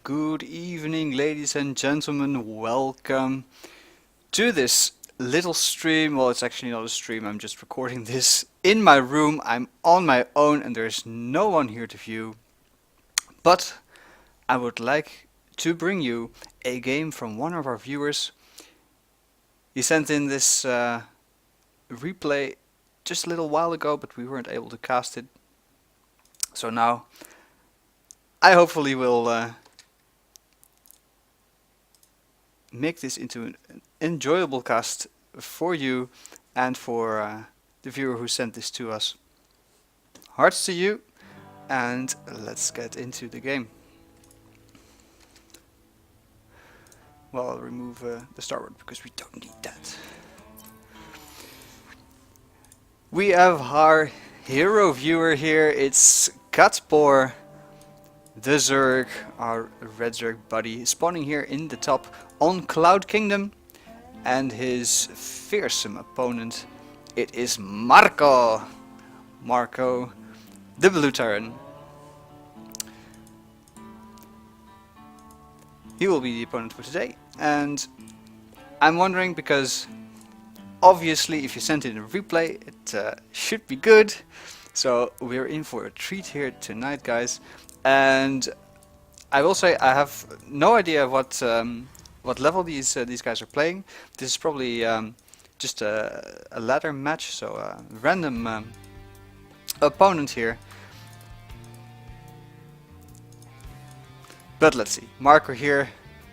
Good evening, ladies and gentlemen. Welcome to this little stream. Well, it's actually not a stream, I'm just recording this in my room. I'm on my own and there's no one here to view. But I would like to bring you a game from one of our viewers. He sent in this replay just a little while ago, but we weren't able to cast it. So now I hopefully will make this into an enjoyable cast for you and for the viewer who sent this to us. Hearts to you, and let's get into the game. Well, I'll remove the starboard because we don't need that. We have our hero viewer here. It's Kattporr, the Zerg, our red Zerg buddy, spawning here in the top on Cloud Kingdom, and his fearsome opponent, it is Marko. Marko, the blue Terran. He will be the opponent for today, and I'm wondering because obviously if you sent in a replay it should be good, so we're in for a treat here tonight, guys. And I will say I have no idea what level these guys are playing. This is probably just a ladder match, so a random opponent here. But let's see, Marko here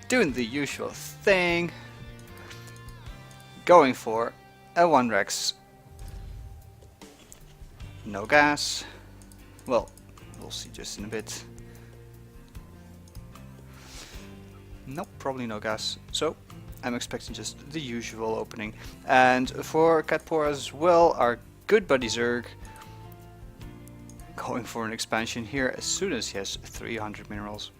doing the usual thing, going for a 1 Rex. No gas. Well, we'll see just in a bit. Nope, probably no gas. So I'm expecting just the usual opening. And for Kattporr as well, our good buddy Zerg, going for an expansion here as soon as he has 300 minerals.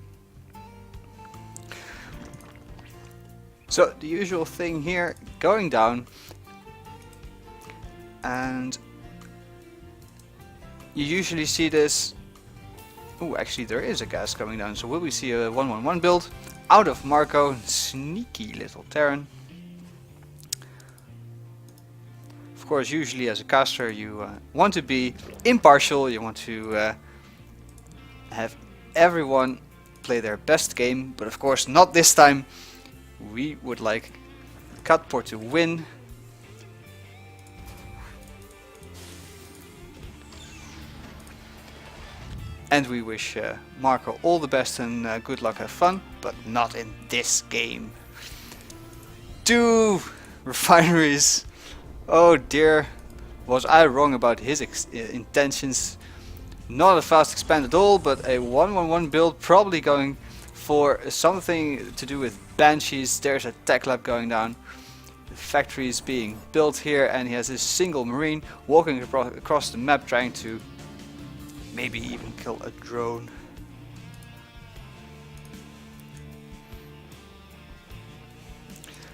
So the usual thing here, going down, and you usually see this. Oh, actually there is a gas coming down, so will we see a 1-1-1 build out of Marko, sneaky little Terran. Of course, usually as a caster you want to be impartial, you want to have everyone play their best game, but of course not this time. We would like Kattporr to win. And we wish Marko all the best and good luck, have fun, but not in this game. 2 refineries. Oh dear, was I wrong about his intentions. Not a fast expand at all, but a 1-1-1 build, probably going for something to do with banshees. There's a tech lab going down. The factory is being built here, and he has this single marine walking across the map trying to maybe even kill a drone.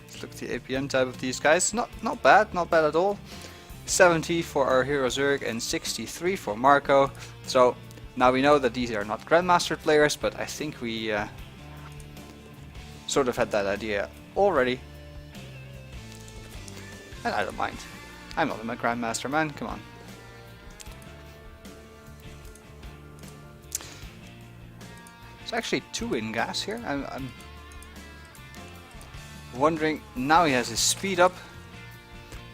Let's look at the APM type of these guys. Not bad at all. 70 for our hero Zerg and 63 for Marko. So now we know that these are not Grandmaster players, but I think we sort of had that idea already. And I don't mind. I'm not a Grandmaster, man, come on. It's actually 2 in gas here. I'm wondering, now he has his speed up.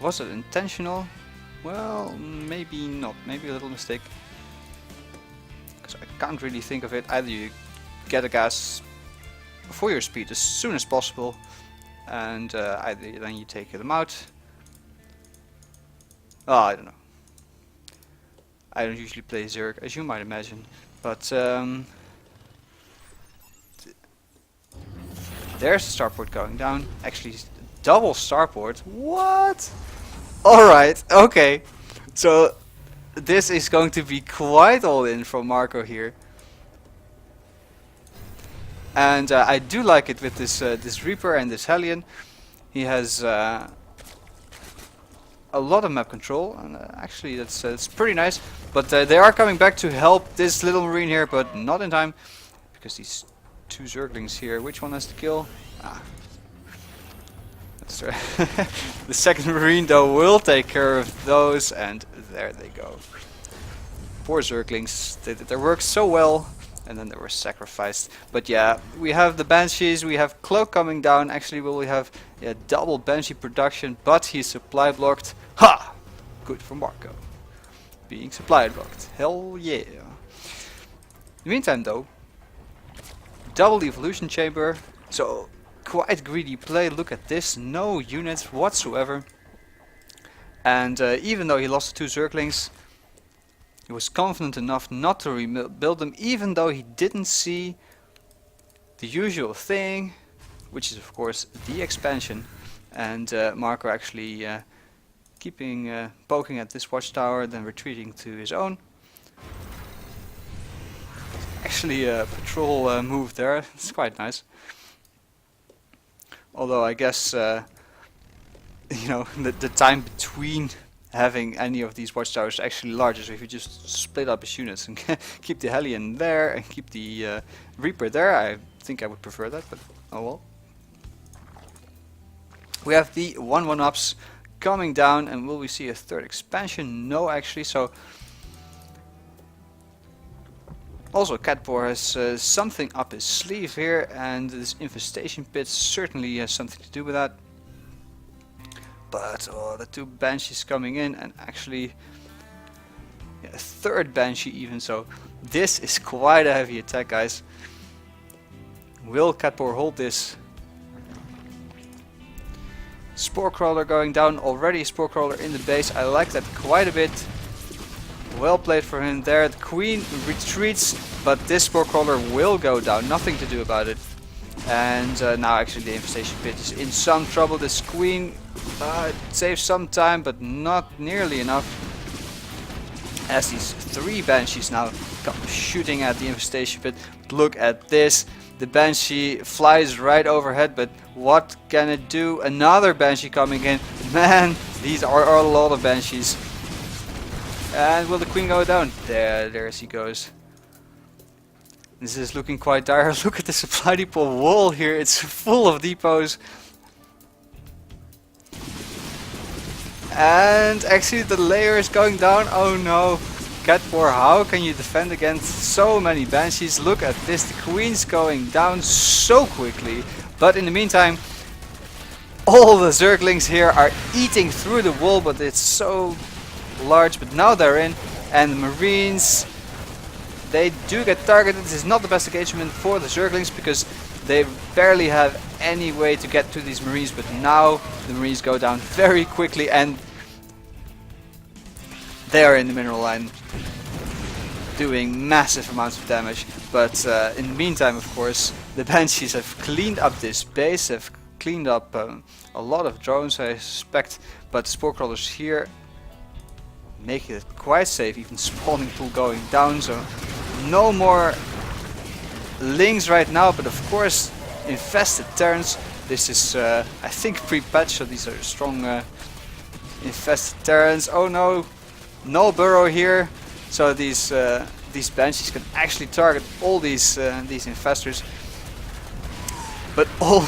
Was it intentional? Well, maybe not. Maybe a little mistake. Because I can't really think of it. Either you get a gas for your speed as soon as possible, and either then you take them out. Oh, I don't know. I don't usually play Zerg, as you might imagine, but there's the starport going down. Actually, double starport. What? Alright, okay. So this is going to be quite all in from Marko here. And I do like it with this this Reaper and this Hellion. He has a lot of map control, and actually that's pretty nice. But they are coming back to help this little marine here, but not in time, because these 2 Zerglings here. Which one has to kill? Ah. That's right. The second Marine though will take care of those, and there they go. Poor Zerglings, they did their work so well, and then they were sacrificed. But yeah, we have the Banshees, we have Cloak coming down. Actually, will we have double Banshee production, but he's supply blocked. Ha! Good for Marko. Being supply blocked. Hell yeah. In the meantime though, double evolution chamber. So quite greedy play. Look at this, no units whatsoever. And even though he lost 2 Zerglings, he was confident enough not to rebuild them, even though he didn't see the usual thing, which is of course the expansion. And Marko actually poking at this watchtower, then retreating to his own. Actually a patrol move there, it's quite nice. Although I guess you know, the time between having any of these watchtowers is actually larger, so if you just split up his units and keep the Hellion there and keep the Reaper there, I think I would prefer that, but oh well. We have the 1-1-ups coming down, and will we see a third expansion? No, actually. So also Kattporr has something up his sleeve here, and this infestation pit certainly has something to do with that. But oh, the 2 Banshees coming in, and actually a third Banshee even, so this is quite a heavy attack, guys. Will Kattporr hold this? Spore Crawler going down, already Spore Crawler in the base. I like that quite a bit. Well played for him there. The Queen retreats, but this Spore Crawler will go down, nothing to do about it. And now actually the infestation pit is in some trouble. This Queen saves some time, but not nearly enough. As these 3 Banshees now come shooting at the infestation pit. But look at this. The Banshee flies right overhead, but what can it do? Another Banshee coming in. Man, these are a lot of Banshees. And will the Queen go down? There she goes. This is looking quite dire. Look at the supply depot wall here. It's full of depots. And actually the layer is going down. Oh no. Kattporr, how can you defend against so many Banshees? Look at this. The Queen's going down so quickly. But in the meantime, all the Zerglings here are eating through the wall, but it's so large. But now they're in. And the Marines, they do get targeted. This is not the best engagement for the Zerglings because they barely have any way to get to these Marines. But now the Marines go down very quickly, and they are in the mineral line doing massive amounts of damage. But in the meantime, of course, the Banshees have cleaned up this base, have cleaned up a lot of drones, I suspect. But Spore Crawlers here make it quite safe, even spawning pool going down, so no more Lings right now. But of course, infested Terrans. This is I think pre-patch, so these are strong infested Terrans. Oh no, no burrow here, so these Banshees can actually target all these infestors. But all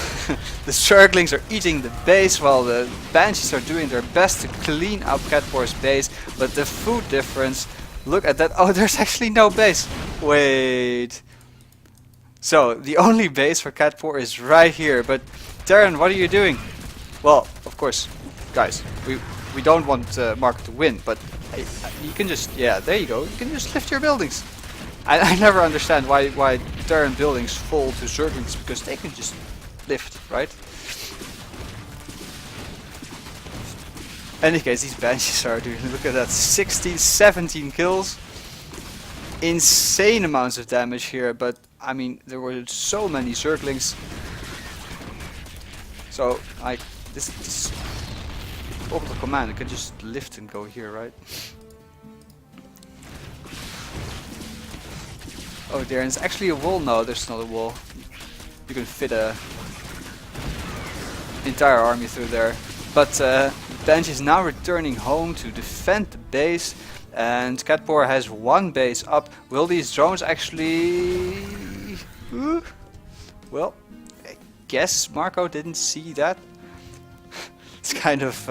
the Zerglings are eating the base, while the Banshees are doing their best to clean up Kattporr's base. But the food difference, look at that. Oh, there's actually no base. Wait. So the only base for Kattporr is right here. But Terran, what are you doing? Well, of course, guys, we don't want Marko to win, but you can just, yeah, there you go. You can just lift your buildings. I never understand why Terran buildings fall to Zerglings, because they can just lift, right? In any case, these Banshees are doing, look at that, 16, 17 kills. Insane amounts of damage here, but I mean, there were so many Zerglings. So, like, this orbital command, I can just lift and go here, right? Oh dear, and it's actually a wall? No, there's not a wall. You can fit a entire army through there. But Bench is now returning home to defend the base, and Kattporr has one base up. Will these drones actually... Well, I guess Marko didn't see that. It's kind of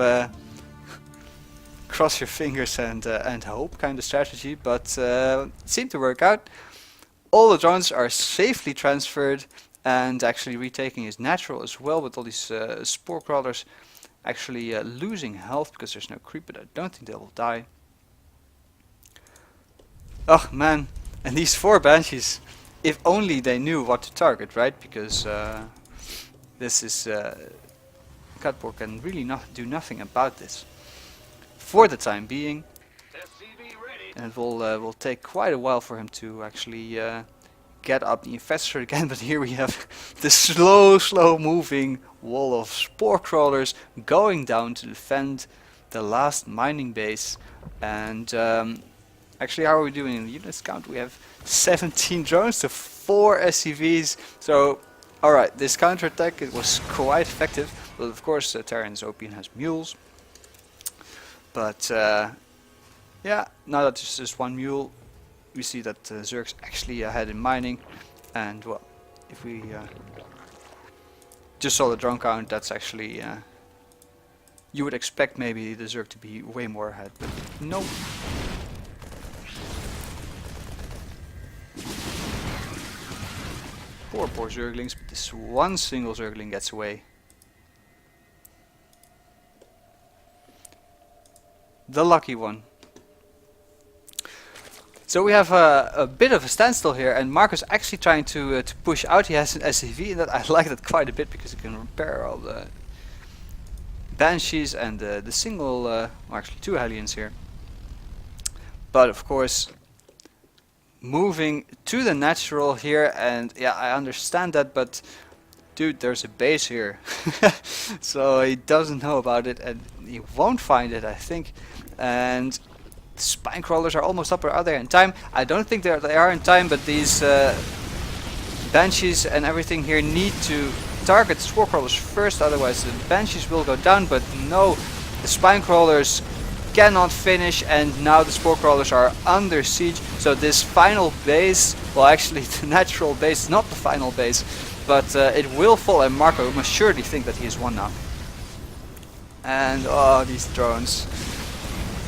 cross your fingers and hope kind of strategy, but it seemed to work out. All the drones are safely transferred and actually retaking is natural as well, with all these spore crawlers actually losing health because there's no creep, but I don't think they will die. Oh man, and these 4 banshees, if only they knew what to target, right? Because this is Kattporr can really do nothing about this for the time being, and it will take quite a while for him to actually get up the infestor again. But here we have the slow moving wall of spore crawlers going down to defend the last mining base. And actually, how are we doing in the units count? We have 17 drones to 4 SCVs. So alright, this counterattack, it was quite effective. But of course Terran is OP and has mules. But yeah, now that there's just 1 mule, we see that Zerg's actually ahead in mining. And well, if we just saw the drone count, that's actually you would expect maybe the Zerg to be way more ahead, but no. Poor Zerglings, but this one single Zergling gets away. The lucky one. So we have a bit of a standstill here, and Marko's actually trying to push out. He has an SCV, and that I like that quite a bit because he can repair all the banshees and the single, or actually 2 Hellions here. But of course, moving to the natural here, and yeah, I understand that, but dude, there's a base here. So he doesn't know about it, and he won't find it, I think. And spine crawlers are almost up, or are they in time? I don't think they are in time, but these banshees and everything here need to target the spore crawlers first, otherwise the banshees will go down. But no, the spine crawlers cannot finish, and now the spore crawlers are under siege. So this final base, well actually the natural base, not the final base, but it will fall, and Marko must surely think that he has won now. And oh, these drones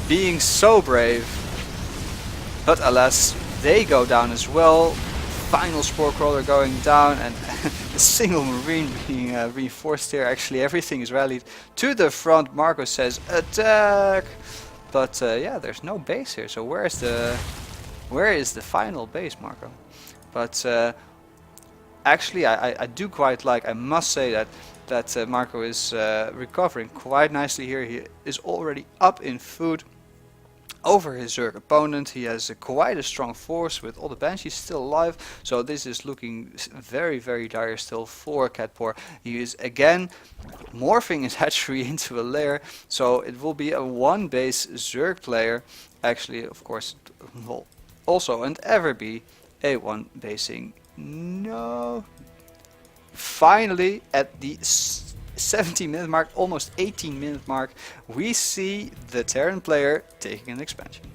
being so brave, but alas, they go down as well. Final spore crawler going down, and a single marine being reinforced here. Actually, everything is rallied to the front. Marko says attack, but yeah, there's no base here. So where is the final base, Marko? But actually, I do quite like. I must say that Marko is recovering quite nicely here. He is already up in food over his Zerg opponent. He has quite a strong force with all the banshees still alive, so this is looking very dire still for Kattporr. He is again morphing his hatchery into a lair, so it will be a 1 base Zerg player. Actually, of course, it will also and ever be a 1 basing. No, finally at the 17-minute mark, almost 18-minute mark, we see the Terran player taking an expansion.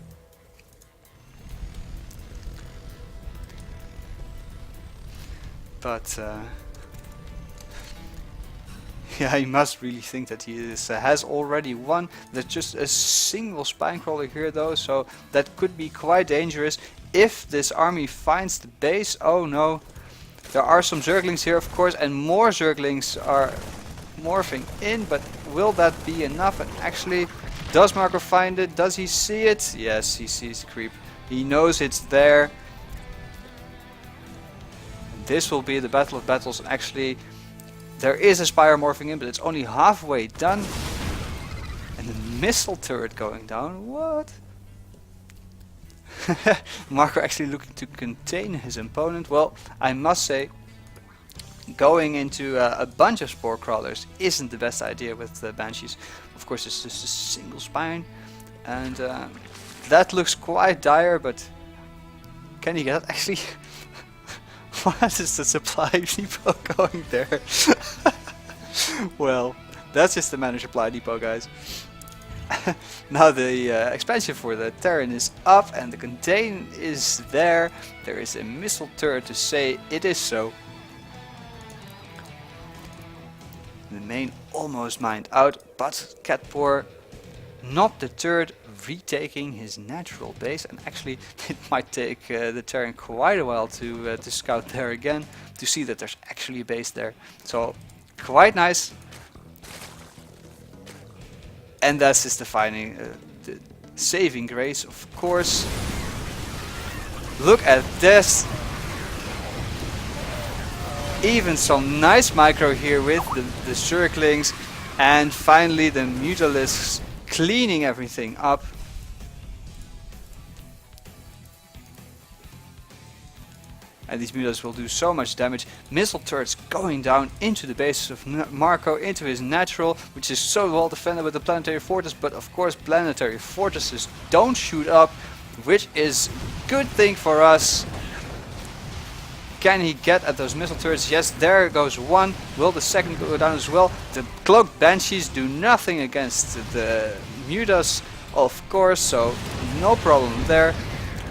But yeah, he must really think that he has already won. There's just a single spine crawler here though, so that could be quite dangerous if this army finds the base. Oh no, there are some Zerglings here of course, and more Zerglings are morphing in, but will that be enough? And actually, does Marko find it? Does he see it? Yes, he sees the creep. He knows it's there. This will be the battle of battles, and actually there is a spire morphing in, but it's only halfway done. And the missile turret going down. What? Marko actually looking to contain his opponent. Well, I must say, going into a bunch of spore crawlers isn't the best idea with the banshees. Of course, it's just a single spine, and that looks quite dire. But can he get it? Actually? What is the supply depot going there? Well, that's just the managed supply depot, guys. Now the expansion for the Terran is up, and the contain is there. There is a missile turret to say it is so. The main almost mined out, but Kattporr, not deterred, retaking his natural base, and actually it might take the Terran quite a while to scout there again to see that there's actually a base there. So quite nice. And that's just the saving grace, of course. Look at this. Even some nice micro here with the circlings, and finally the Mutalisks cleaning everything up. And these Mutalisks will do so much damage. Missile turrets going down into the bases of Marko, into his natural, which is so well defended with the planetary fortress, but of course planetary fortresses don't shoot up, which is good thing for us. Can he get at those missile turrets? Yes, there goes one. Will the second go down as well? The cloaked banshees do nothing against the mutas, of course, so no problem there.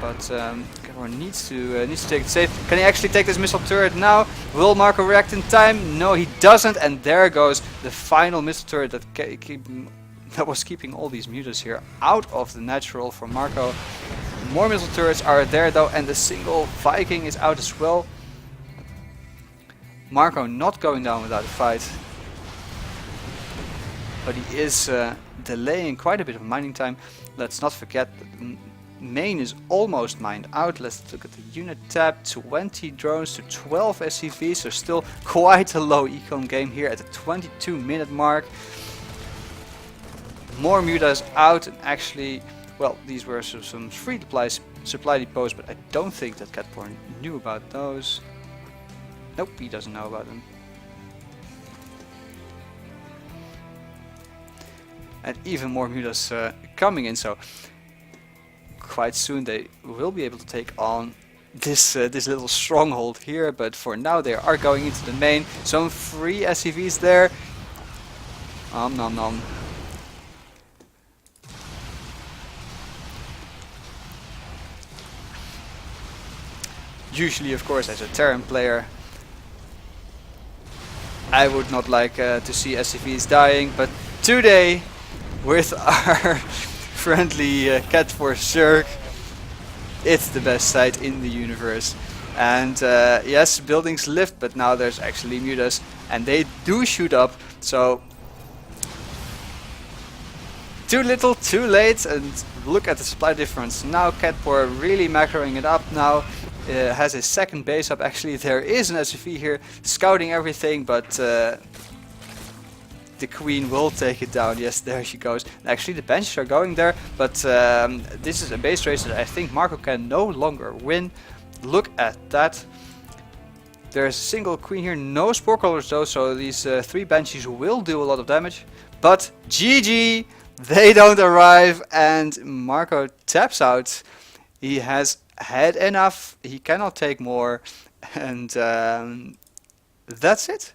But Kattporr needs to take it safe. Can he actually take this missile turret now? Will Marko react in time? No, he doesn't. And there goes the final missile turret that was keeping all these mutas here out of the natural for Marko. More missile turrets are there though, and the single Viking is out as well. Marko not going down without a fight, but he is delaying quite a bit of mining time. Let's not forget that the main is almost mined out. Let's look at the unit tab. 20 drones to 12 SCVs, so still quite a low econ game here at the 22-minute mark. More mutas out, and actually, well, these were some free supply depots, but I don't think that Kattporr knew about those. Nope, he doesn't know about them. And even more mutas coming in, so quite soon they will be able to take on this little stronghold here. But for now they are going into the main. Some free SCVs there. Nom nom. Usually, of course, as a Terran player, I would not like to see SCVs dying, but today, with our friendly Kattporr Zerg, it's the best sight in the universe. And yes, buildings lift, but now there's actually mutas, and they do shoot up, so too little, too late, and look at the supply difference. Now Kattporr really macroing it up now. Has his second base up. Actually, there is an SCV here scouting everything, but the queen will take it down. Yes, there she goes. Actually, the benches are going there, but this is a base race that I think Marko can no longer win. Look at that. There's a single queen here, no spore crawlers though, so these 3 banshees will do a lot of damage. But GG, they don't arrive, and Marko taps out. He has had enough, he cannot take more, and that's it.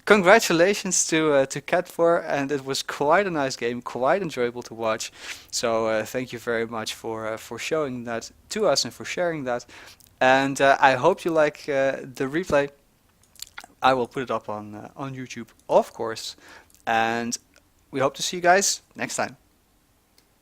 Congratulations to Kattporr, and it was quite a nice game, quite enjoyable to watch. So thank you very much for showing that to us and for sharing that. And I hope you like the replay. I will put it up on YouTube, of course, and we hope to see you guys next time.